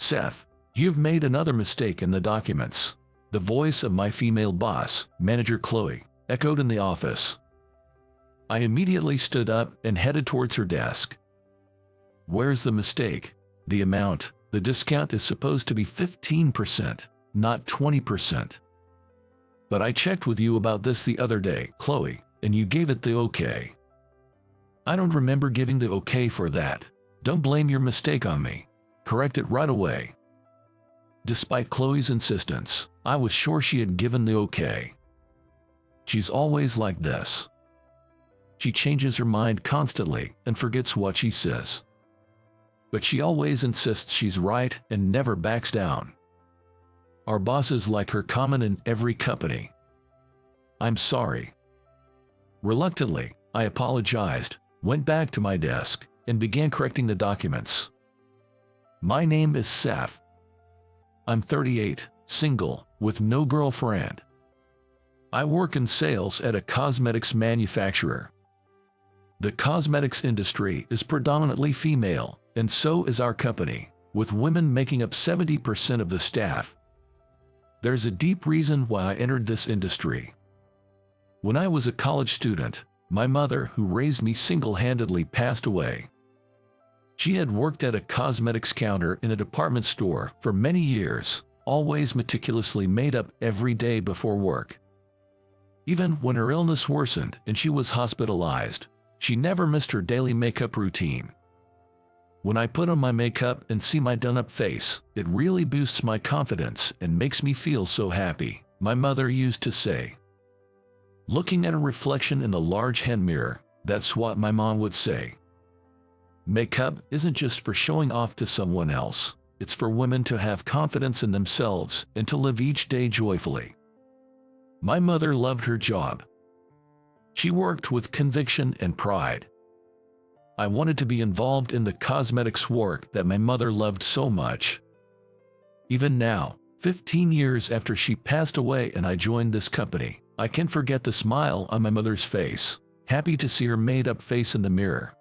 "Seth, you've made another mistake in the documents." The voice of my female boss, Manager Chloe, echoed in the office. I immediately stood up and headed towards her desk. "Where's the mistake?" "The amount. The discount is supposed to be 15%, not 20%. But I checked with you about this the other day, Chloe, and you gave it the okay." "I don't remember giving the okay for that. Don't blame your mistake on me. Correct it right away." Despite Chloe's insistence, I was sure she had given the okay. She's always like this. She changes her mind constantly and forgets what she says. But she always insists she's right and never backs down. Our bosses like her common in every company. "I'm sorry." Reluctantly, I apologized, went back to my desk, and began correcting the documents. "My name is Seth. I'm 38, single, with no girlfriend. I work in sales at a cosmetics manufacturer. The cosmetics industry is predominantly female, and so is our company, with women making up 70% of the staff. There's a deep reason why I entered this industry. When I was a college student, my mother, who raised me single-handedly, passed away. She had worked at a cosmetics counter in a department store for many years, always meticulously made up every day before work. Even when her illness worsened and she was hospitalized, she never missed her daily makeup routine. When I put on my makeup and see my done-up face, it really boosts my confidence and makes me feel so happy," my mother used to say. Looking at a reflection in the large hand mirror, that's what my mom would say. Makeup isn't just for showing off to someone else, it's for women to have confidence in themselves and to live each day joyfully. My mother loved her job. She worked with conviction and pride. I wanted to be involved in the cosmetics work that my mother loved so much. Even now, 15 years after she passed away and I joined this company, I can't forget the smile on my mother's face, happy to see her made-up face in the mirror.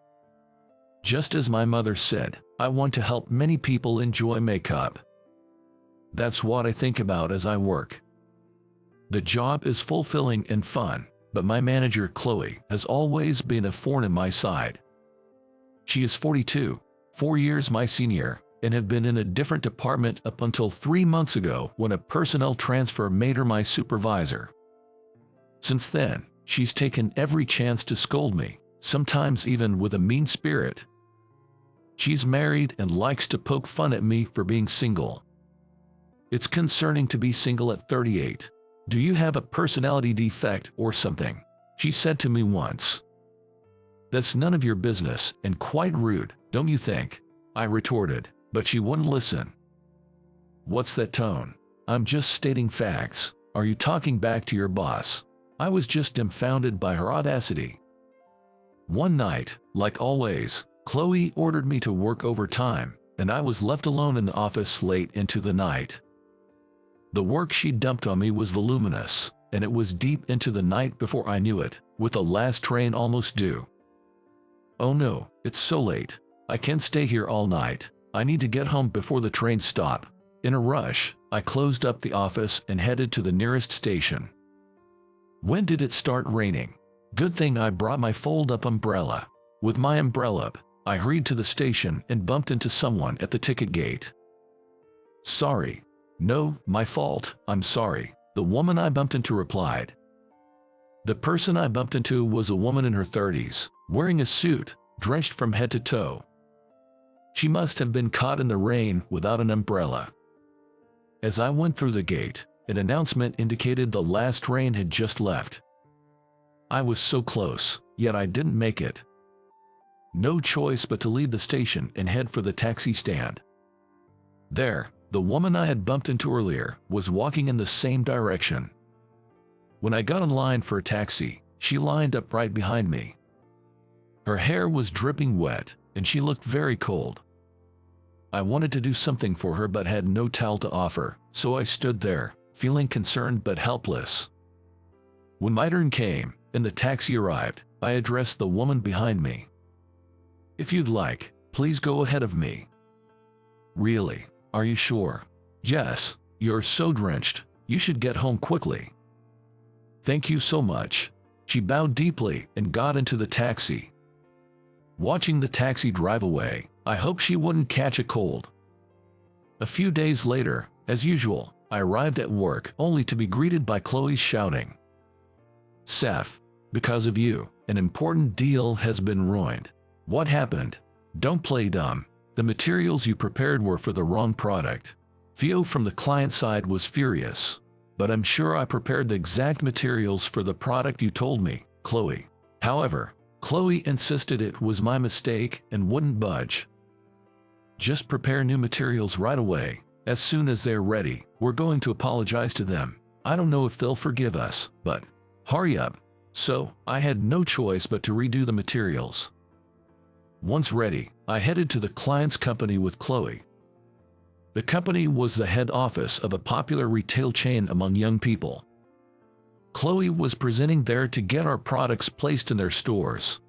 Just as my mother said, I want to help many people enjoy makeup. That's what I think about as I work. The job is fulfilling and fun, but my manager Chloe has always been a thorn in my side. She is 42, 4 years my senior, and had been in a different department up until 3 months ago when a personnel transfer made her my supervisor. Since then, she's taken every chance to scold me, sometimes even with a mean spirit. She's married and likes to poke fun at me for being single. "It's concerning to be single at 38. Do you have a personality defect or something?" she said to me once. "That's none of your business and quite rude, don't you think?" I retorted, but she wouldn't listen. "What's that tone? I'm just stating facts. Are you talking back to your boss?" I was just dumbfounded by her audacity. One night, like always, Chloe ordered me to work overtime, and I was left alone in the office late into the night. The work she dumped on me was voluminous, and it was deep into the night before I knew it, with the last train almost due. "Oh no, it's so late. I can't stay here all night. I need to get home before the trains stop." In a rush, I closed up the office and headed to the nearest station. When did it start raining? Good thing I brought my fold-up umbrella. With my umbrella up, I hurried to the station and bumped into someone at the ticket gate. "Sorry." "No, my fault, I'm sorry," the woman I bumped into replied. The person I bumped into was a woman in her 30s, wearing a suit, drenched from head to toe. She must have been caught in the rain without an umbrella. As I went through the gate, an announcement indicated the last train had just left. I was so close, yet I didn't make it. No choice but to leave the station and head for the taxi stand. There, the woman I had bumped into earlier was walking in the same direction. When I got in line for a taxi, she lined up right behind me. Her hair was dripping wet, and she looked very cold. I wanted to do something for her but had no towel to offer, so I stood there, feeling concerned but helpless. When my turn came, and the taxi arrived, I addressed the woman behind me. "If you'd like, please go ahead of me." "Really? Are you sure? Yes, you're so drenched. You should get home quickly. Thank you so much. She bowed deeply and got into the taxi. Watching the taxi drive away, I hoped she wouldn't catch a cold. A few days later, as usual, I arrived at work only to be greeted by Chloe shouting, "Seth, because of you, an important deal has been ruined." What happened? Don't play dumb. The materials you prepared were for the wrong product. Theo from the client side was furious. But I'm sure I prepared the exact materials for the product you told me, Chloe. However, Chloe insisted it was my mistake and wouldn't budge. Just prepare new materials right away. As soon as they're ready, we're going to apologize to them. I don't know if they'll forgive us, but hurry up. So, I had no choice but to redo the materials. Once ready, I headed to the client's company with Chloe. The company was the head office of a popular retail chain among young people. Chloe was presenting there to get our products placed in their stores.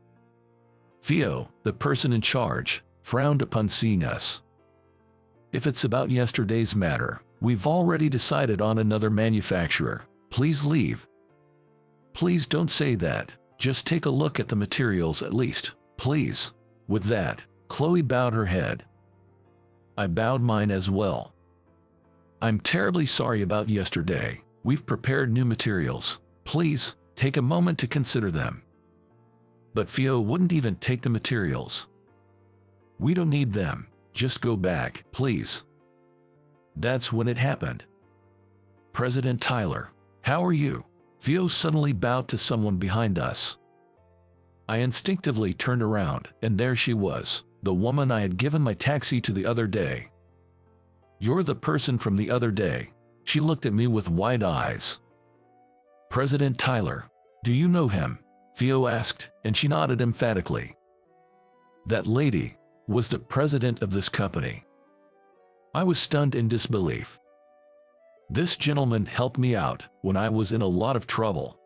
Theo, the person in charge, frowned upon seeing us. If it's about yesterday's matter, we've already decided on another manufacturer. Please leave. Please don't say that. Just take a look at the materials at least, please. With that, Chloe bowed her head. I bowed mine as well. I'm terribly sorry about yesterday. We've prepared new materials. Please, take a moment to consider them. But Theo wouldn't even take the materials. We don't need them. Just go back, please. That's when it happened. President Tyler, how are you? Theo suddenly bowed to someone behind us. I instinctively turned around, and there she was, the woman I had given my taxi to the other day. You're the person from the other day. She looked at me with wide eyes. President Tyler, do you know him? Theo asked, and she nodded emphatically. That lady was the president of this company. I was stunned in disbelief. This gentleman helped me out when I was in a lot of trouble,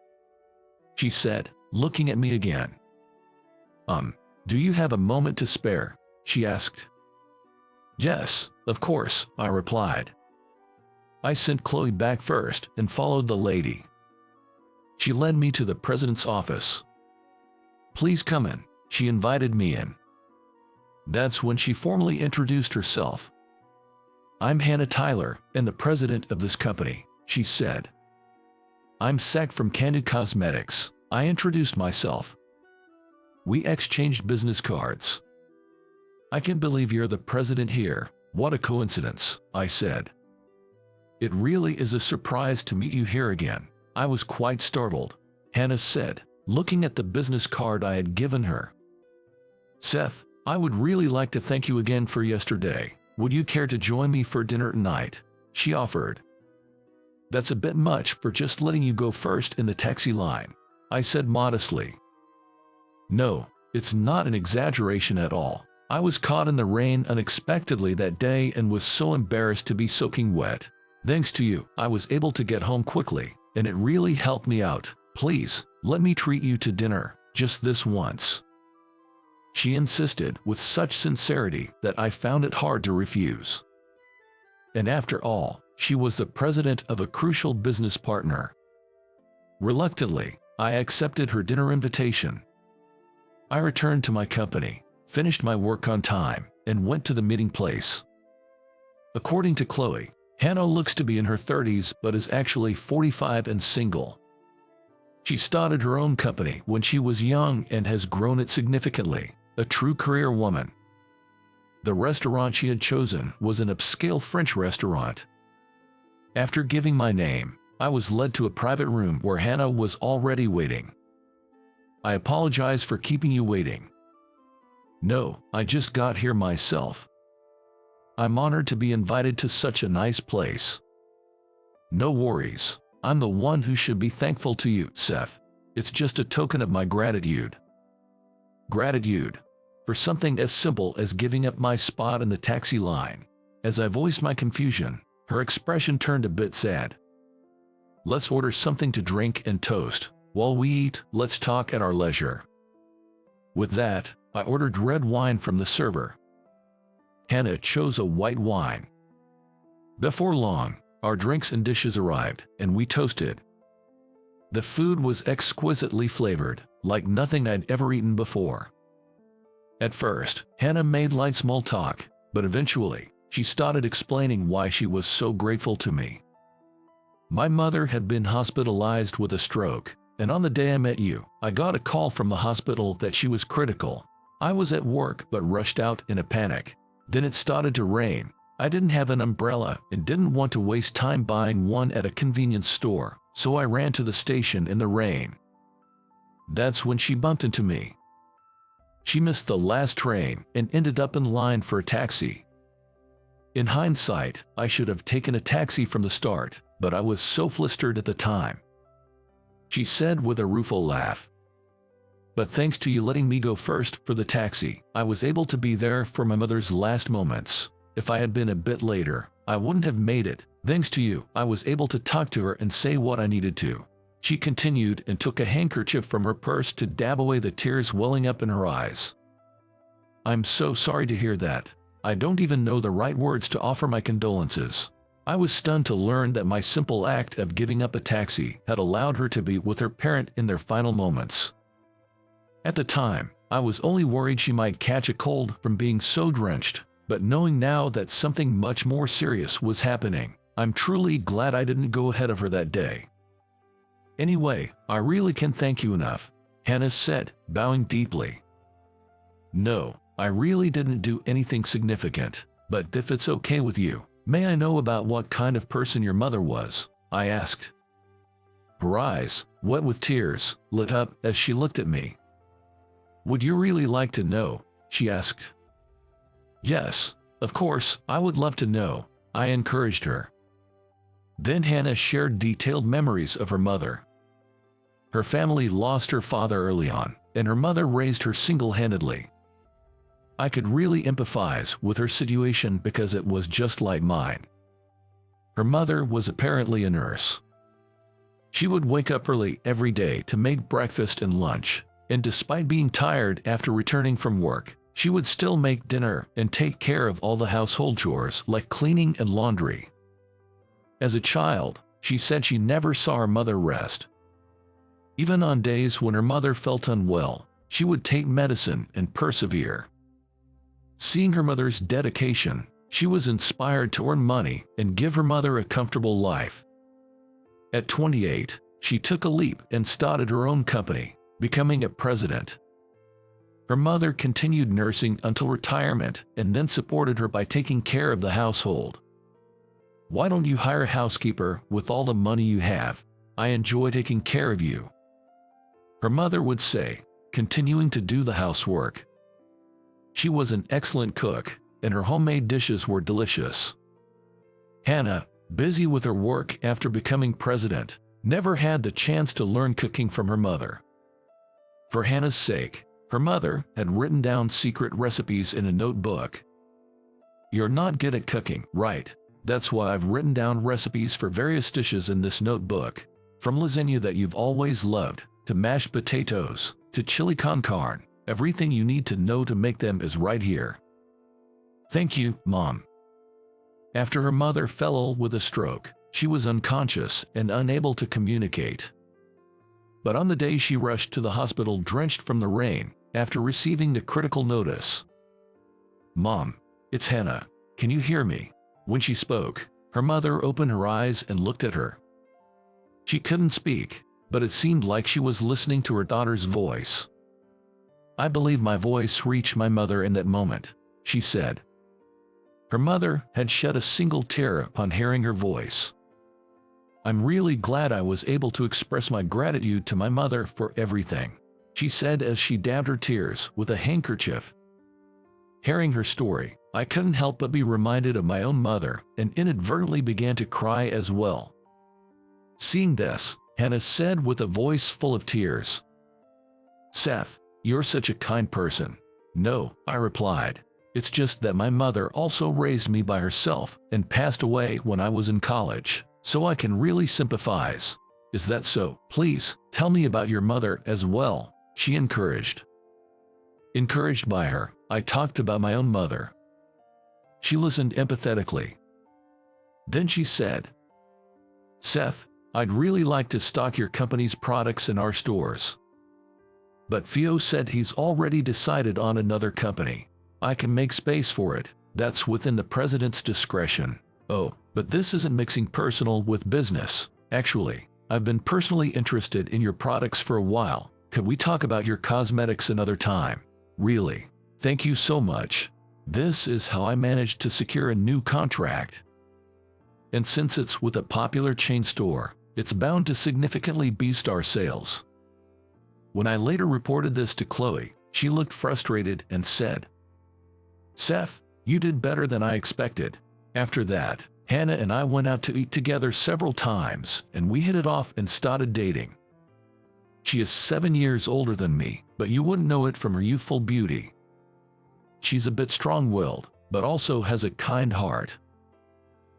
she said, looking at me again. Do you have a moment to spare? She asked. Yes, of course, I replied. I sent Chloe back first and followed the lady. She led me to the president's office. Please come in, she invited me in. That's when she formally introduced herself. I'm Hannah Tyler, and the president of this company, she said. I'm Seth from Candid Cosmetics. I introduced myself. We exchanged business cards. I can't believe you're the president here. What a coincidence, I said. It really is a surprise to meet you here again. I was quite startled, Hannah said, looking at the business card I had given her. Seth, I would really like to thank you again for yesterday. Would you care to join me for dinner tonight? She offered. That's a bit much for just letting you go first in the taxi line, I said modestly. No, it's not an exaggeration at all. I was caught in the rain unexpectedly that day and was so embarrassed to be soaking wet. Thanks to you, I was able to get home quickly, and it really helped me out. Please, let me treat you to dinner, just this once. She insisted with such sincerity that I found it hard to refuse. And after all, she was the president of a crucial business partner. Reluctantly, I accepted her dinner invitation. I returned to my company, finished my work on time, and went to the meeting place. According to Chloe, Hannah looks to be in her 30s but is actually 45 and single. She started her own company when she was young and has grown it significantly, a true career woman. The restaurant she had chosen was an upscale French restaurant. After giving my name, I was led to a private room where Hannah was already waiting. I apologize for keeping you waiting. No, I just got here myself. I'm honored to be invited to such a nice place. No worries, I'm the one who should be thankful to you, Seth. It's just a token of my gratitude. Gratitude? For something as simple as giving up my spot in the taxi line. As I voiced my confusion, her expression turned a bit sad. Let's order something to drink and toast. While we eat, let's talk at our leisure. With that, I ordered red wine from the server. Hannah chose a white wine. Before long, our drinks and dishes arrived, and we toasted. The food was exquisitely flavored, like nothing I'd ever eaten before. At first, Hannah made light small talk, but eventually, she started explaining why she was so grateful to me. My mother had been hospitalized with a stroke, and on the day I met you, I got a call from the hospital that she was critical. I was at work but rushed out in a panic. Then it started to rain. I didn't have an umbrella and didn't want to waste time buying one at a convenience store, so I ran to the station in the rain. That's when she bumped into me. She missed the last train and ended up in line for a taxi. In hindsight, I should have taken a taxi from the start, but I was so flustered at the time. She said with a rueful laugh. But thanks to you letting me go first for the taxi, I was able to be there for my mother's last moments. If I had been a bit later, I wouldn't have made it. Thanks to you, I was able to talk to her and say what I needed to. She continued and took a handkerchief from her purse to dab away the tears welling up in her eyes. I'm so sorry to hear that. I don't even know the right words to offer my condolences. I was stunned to learn that my simple act of giving up a taxi had allowed her to be with her parent in their final moments. At the time, I was only worried she might catch a cold from being so drenched, but knowing now that something much more serious was happening, I'm truly glad I didn't go ahead of her that day. Anyway, I really can't thank you enough, Hannah said, bowing deeply. No, I really didn't do anything significant, but if it's okay with you, may I know about what kind of person your mother was? I asked. Her eyes, wet with tears, lit up as she looked at me. Would you really like to know? She asked. Yes, of course, I would love to know, I encouraged her. Then Hannah shared detailed memories of her mother. Her family lost her father early on, and her mother raised her single-handedly. I could really empathize with her situation because it was just like mine. Her mother was apparently a nurse. She would wake up early every day to make breakfast and lunch, and despite being tired after returning from work, she would still make dinner and take care of all the household chores like cleaning and laundry. As a child, she said she never saw her mother rest. Even on days when her mother felt unwell, she would take medicine and persevere. Seeing her mother's dedication, she was inspired to earn money and give her mother a comfortable life. At 28, she took a leap and started her own company, becoming a president. Her mother continued nursing until retirement and then supported her by taking care of the household. Why don't you hire a housekeeper with all the money you have? I enjoy taking care of you, her mother would say, continuing to do the housework. She was an excellent cook, and her homemade dishes were delicious. Hannah, busy with her work after becoming president, never had the chance to learn cooking from her mother. For Hannah's sake, her mother had written down secret recipes in a notebook. You're not good at cooking, right? That's why I've written down recipes for various dishes in this notebook. From lasagna that you've always loved, to mashed potatoes, to chili con carne, everything you need to know to make them is right here. Thank you, Mom. After her mother fell ill with a stroke, she was unconscious and unable to communicate. But on the day she rushed to the hospital drenched from the rain, after receiving the critical notice. Mom, it's Hannah. Can you hear me? When she spoke, her mother opened her eyes and looked at her. She couldn't speak, but it seemed like she was listening to her daughter's voice. I believe my voice reached my mother in that moment, she said. Her mother had shed a single tear upon hearing her voice. I'm really glad I was able to express my gratitude to my mother for everything, she said as she dabbed her tears with a handkerchief. Hearing her story, I couldn't help but be reminded of my own mother and inadvertently began to cry as well. Seeing this, Hannah said with a voice full of tears, Seth, you're such a kind person. No, I replied. It's just that my mother also raised me by herself and passed away when I was in college, so I can really sympathize. Is that so? Please, tell me about your mother as well, she encouraged. Encouraged by her, I talked about my own mother. She listened empathetically. Then she said, "Seth, I'd really like to stock your company's products in our stores. But Theo said he's already decided on another company. I can make space for it. That's within the president's discretion. Oh, but this isn't mixing personal with business. Actually, I've been personally interested in your products for a while. Could we talk about your cosmetics another time? Really? Thank you so much. This is how I managed to secure a new contract. And since it's with a popular chain store, it's bound to significantly boost our sales." When I later reported this to Chloe, she looked frustrated and said, "Seth, you did better than I expected." After that, Hannah and I went out to eat together several times, and we hit it off and started dating. She is 7 years older than me, but you wouldn't know it from her youthful beauty. She's a bit strong-willed, but also has a kind heart.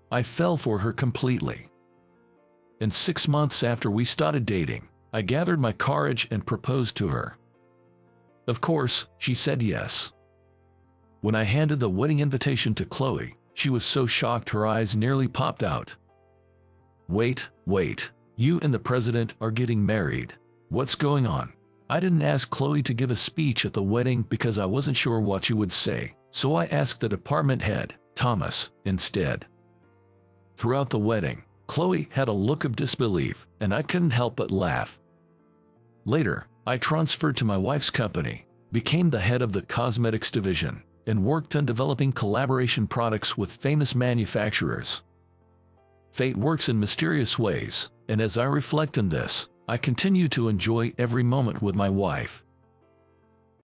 I fell for her completely. And 6 months after we started dating, I gathered my courage and proposed to her. Of course, she said yes. When I handed the wedding invitation to Chloe, she was so shocked her eyes nearly popped out. Wait, you and the president are getting married. What's going on?" I didn't ask Chloe to give a speech at the wedding because I wasn't sure what she would say, so I asked the department head, Thomas, instead. Throughout the wedding, Chloe had a look of disbelief, and I couldn't help but laugh. Later, I transferred to my wife's company, became the head of the cosmetics division, and worked on developing collaboration products with famous manufacturers. Fate works in mysterious ways, and as I reflect on this, I continue to enjoy every moment with my wife.